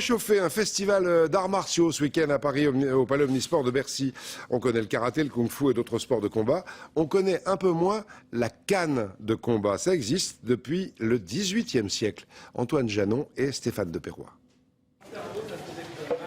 réchauffé un festival d'arts martiaux ce week-end à Paris au Palais Omnisport de Bercy. On connaît le karaté, le kung-fu et d'autres sports de combat. On connaît un peu moins la canne de combat. Ça existe depuis le XVIIIe siècle. Antoine Janon et Stéphane de Perrois.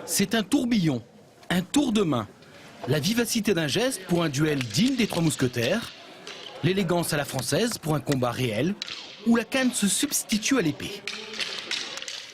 C'est un tourbillon, un tour de main, la vivacité d'un geste pour un duel digne des Trois Mousquetaires, l'élégance à la française pour un combat réel, où la canne se substitue à l'épée.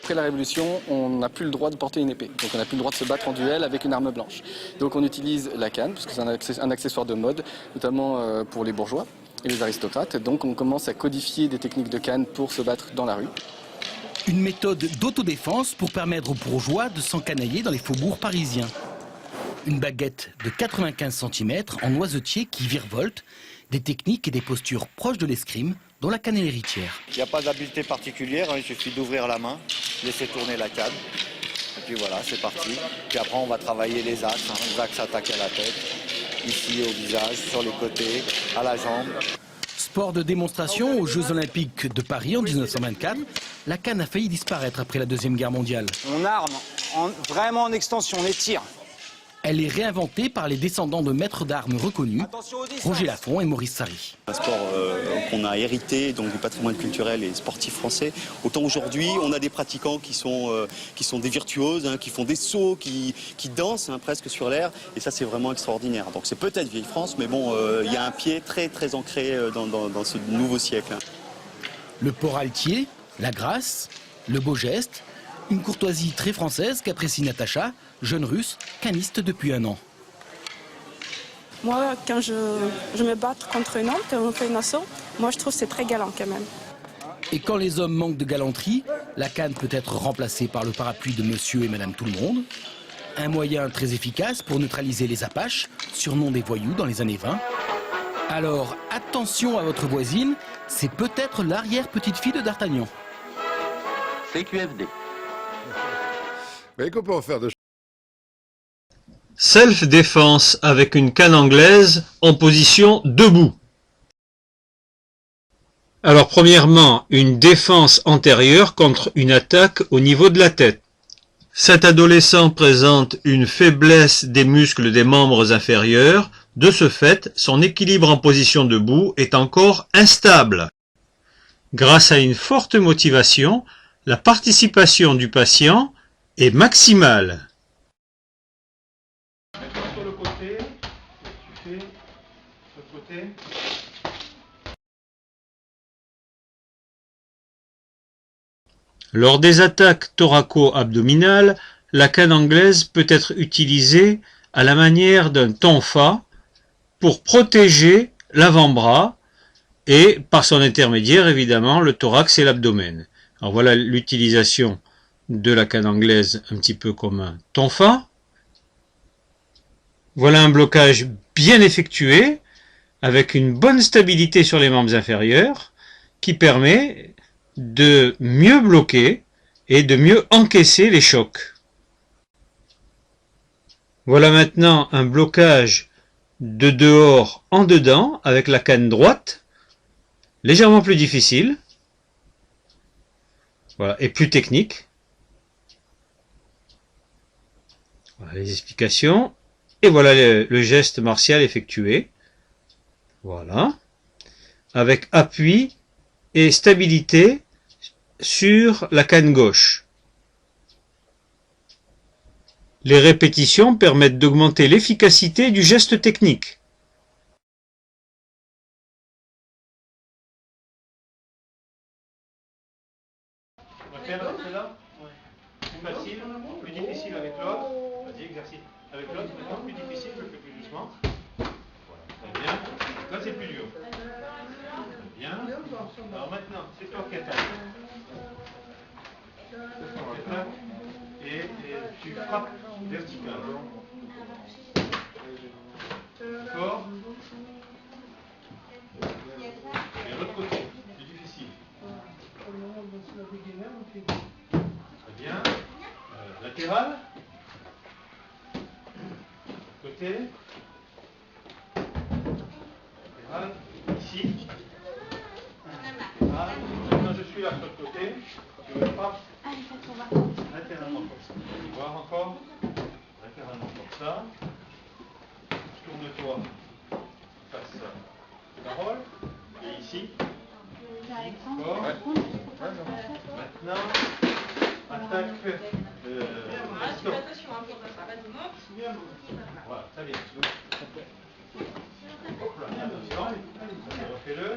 Après la Révolution, on n'a plus le droit de porter une épée, donc on n'a plus le droit de se battre en duel avec une arme blanche. Donc on utilise la canne, parce que c'est un accessoire de mode, notamment pour les bourgeois et les aristocrates. Donc on commence à codifier des techniques de canne pour se battre dans la rue. Une méthode d'autodéfense pour permettre aux bourgeois de s'encanailler dans les faubourgs parisiens. Une baguette de 95 cm en noisetier qui virevolte, des techniques et des postures proches de l'escrime dont la canne est l'héritière. Il n'y a pas d'habileté particulière, il suffit d'ouvrir la main, laisser tourner la canne, et puis voilà, c'est parti. Puis après on va travailler les axes, les axes attaquent à la tête, ici au visage, sur les côtés, à la jambe. Sport de démonstration aux Jeux Olympiques de Paris en 1924, la canne a failli disparaître après la Deuxième Guerre mondiale. On arme vraiment en extension, on étire. Elle est réinventée par les descendants de maîtres d'armes reconnus, Roger Lafont et Maurice Sarry. Un sport qu'on a hérité donc du patrimoine culturel et sportif français. Autant aujourd'hui, on a des pratiquants qui sont des virtuoses, hein, qui font des sauts, qui dansent hein, presque sur l'air. Et ça, c'est vraiment extraordinaire. Donc c'est peut-être vieille France, mais bon, il y a un pied très très ancré dans ce nouveau siècle. Le port altier, la grâce, le beau geste, une courtoisie très française qu'apprécie Natacha, jeune russe, caniste depuis 1 an. Moi, quand je me bats contre un homme, quand on fait un assaut, moi je trouve que c'est très galant quand même. Et quand les hommes manquent de galanterie, la canne peut être remplacée par le parapluie de monsieur et madame tout le monde. Un moyen très efficace pour neutraliser les Apaches, surnom des voyous dans les années 20. Alors attention à votre voisine, c'est peut-être l'arrière-petite-fille de D'Artagnan. CQFD. Mais qu'on peut en faire de... Self-défense avec une canne anglaise en position debout. Alors premièrement, une défense antérieure contre une attaque au niveau de la tête. Cet adolescent présente une faiblesse des muscles des membres inférieurs. De ce fait, son équilibre en position debout est encore instable. Grâce à une forte motivation, la participation du patient est maximale. Sur le côté, tu fais sur le côté. Lors des attaques thoraco-abdominales, la canne anglaise peut être utilisée à la manière d'un tonfa pour protéger l'avant-bras et, par son intermédiaire, évidemment, le thorax et l'abdomen. Alors voilà l'utilisation de la canne anglaise un petit peu comme un tonfa. Voilà un blocage bien effectué avec une bonne stabilité sur les membres inférieurs qui permet de mieux bloquer et de mieux encaisser les chocs. Voilà maintenant un blocage de dehors en dedans avec la canne droite, légèrement plus difficile, voilà, et plus technique. Voilà les explications. Et voilà le geste martial effectué. Voilà. Avec appui et stabilité sur la canne gauche. Les répétitions permettent d'augmenter l'efficacité du geste technique. Celle-là, plus facile, plus difficile avec l'autre. Vas-y, exercice. Avec l'autre, maintenant plus difficile, je le fais plus doucement. Voilà, très bien. Là, c'est plus dur. Très bien. Alors maintenant, c'est toi qui attaques. Et tu frappes vertical. Fort. Et l'autre côté, plus difficile. Très bien. Latéral. Côté. Latéral. Ici. Latéral. Maintenant je suis là sur le côté. Tu me frappes. Latéral. Latéralement comme ça. Tu vois encore? Latéralement comme ça. Tourne-toi face à Carole. Et ici. Encore. Maintenant, attaque. Stop. Voilà, très bien. Hop là, attention. Refais-le.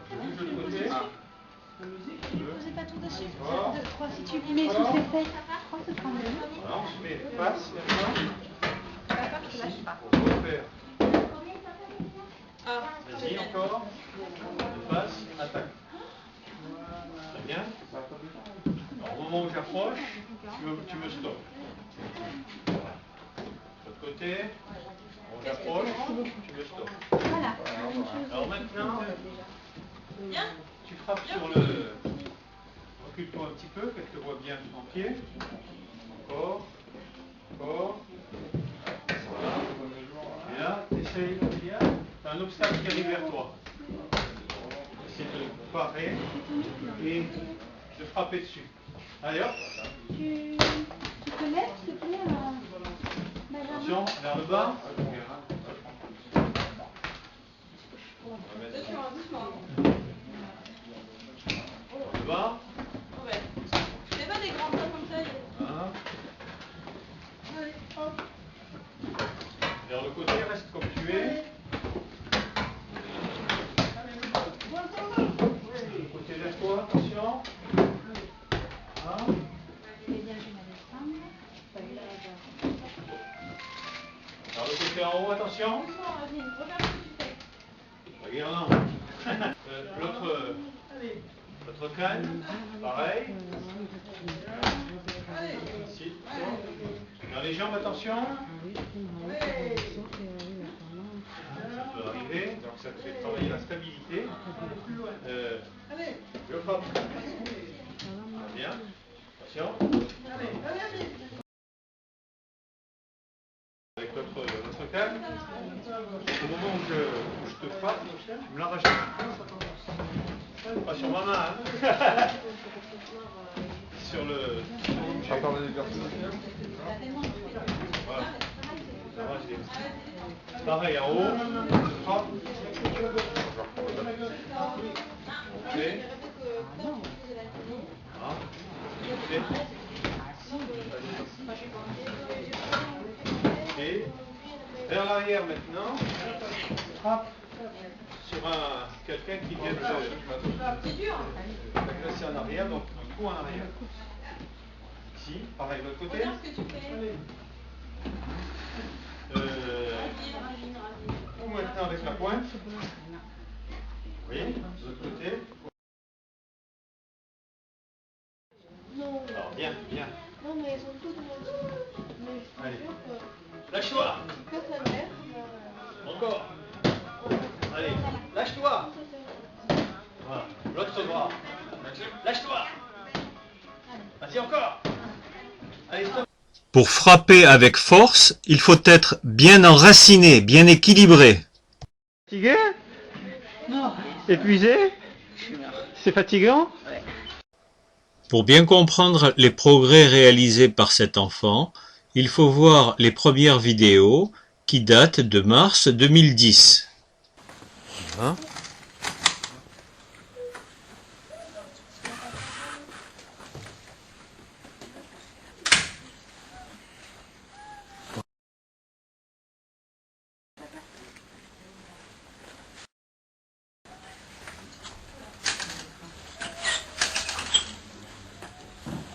Je bouge de l'autre côté. C'est pas tout dessus. 2, 3, si tu mets sous ses fesses, 3, c'est pas mieux. Voilà, on se met face maintenant. D'accord, je lâche pas. Pour refaire. Vas-y, encore. De face, attaque. Très bien. Alors, au moment où j'approche, tu me stoppes. Voilà. De l'autre côté, on j'approche, tu me stoppes. Voilà. Alors maintenant, tu frappes sur le... Recule-toi un petit peu, que je te vois bien ton pied. Encore. Encore. Voilà. Et là, essaye. Tu as un obstacle qui arrive vers toi. Essaye de le parer et de frapper dessus. Allez hop. Tu te lèves, s'il te plaît, Benjamin. Attention, vers le bas. Vers le bas. Fais pas des grands pas comme ça. Voilà. Vers le côté, reste comme tu es. Le côté, lève-toi, attention. Voilà. Vers le côté en haut, attention. Regarde. L'autre canne, pareil. Ici. Dans les jambes, attention. Ça peut arriver, donc ça te fait travailler la stabilité. Je frappe. Bien. Attention. Avec l'autre canne. Au moment où je te frappe, tu me l'arraches. Pas sur ma main, hein. Sur le... Voilà. Pareil, en haut, frappe. Ok. Et vers l'arrière maintenant, frappe sur quelqu'un qui vient de t'agresser en arrière, donc un coup en arrière. Ici, pareil, de l'autre côté. Ou maintenant avec la pointe. Oui, de l'autre côté. Alors, bien, bien. Non, mais elles sont toutes moches. Allez. Lâche-toi. Encore. Allez, lâche-toi. Voilà, l'autre bras. Lâche-toi. Vas-y encore. Allez, stop. Pour frapper avec force, il faut être bien enraciné, bien équilibré. Fatigué? Non. Épuisé? C'est fatigant? Pour bien comprendre les progrès réalisés par cet enfant, il faut voir les premières vidéos qui datent de mars 2010. Hein?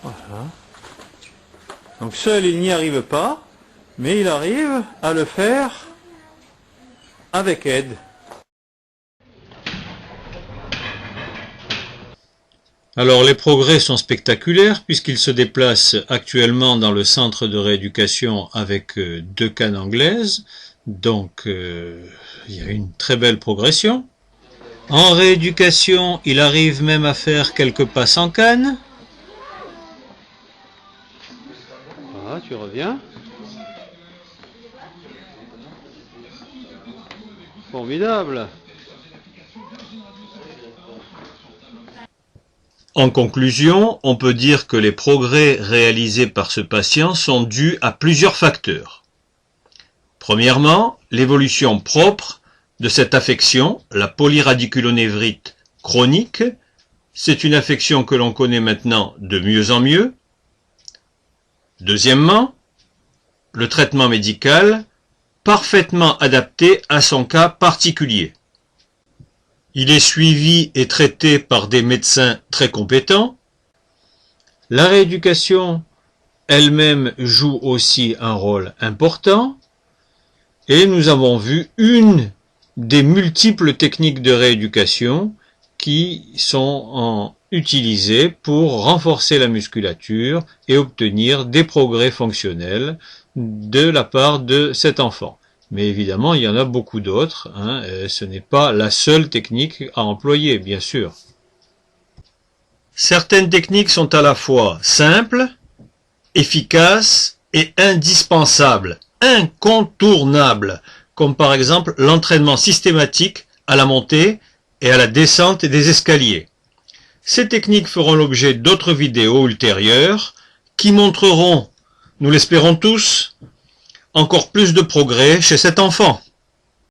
Voilà. Donc seul il n'y arrive pas, mais il arrive à le faire avec aide. Alors les progrès sont spectaculaires puisqu'il se déplace actuellement dans le centre de rééducation avec 2 cannes anglaises, donc il y a une très belle progression. En rééducation, il arrive même à faire quelques pas sans canne. Voilà, tu reviens. Formidable. En conclusion, on peut dire que les progrès réalisés par ce patient sont dus à plusieurs facteurs. Premièrement, l'évolution propre de cette affection, la polyradiculonévrite chronique. C'est une affection que l'on connaît maintenant de mieux en mieux. Deuxièmement, le traitement médical parfaitement adapté à son cas particulier. Il est suivi et traité par des médecins très compétents. La rééducation elle-même joue aussi un rôle important. Et nous avons vu une des multiples techniques de rééducation qui sont utilisées pour renforcer la musculature et obtenir des progrès fonctionnels de la part de cet enfant. Mais évidemment, il y en a beaucoup d'autres. Ce n'est pas la seule technique à employer, bien sûr. Certaines techniques sont à la fois simples, efficaces et indispensables, incontournables, comme par exemple l'entraînement systématique à la montée et à la descente des escaliers. Ces techniques feront l'objet d'autres vidéos ultérieures qui montreront, nous l'espérons tous, encore plus de progrès chez cet enfant.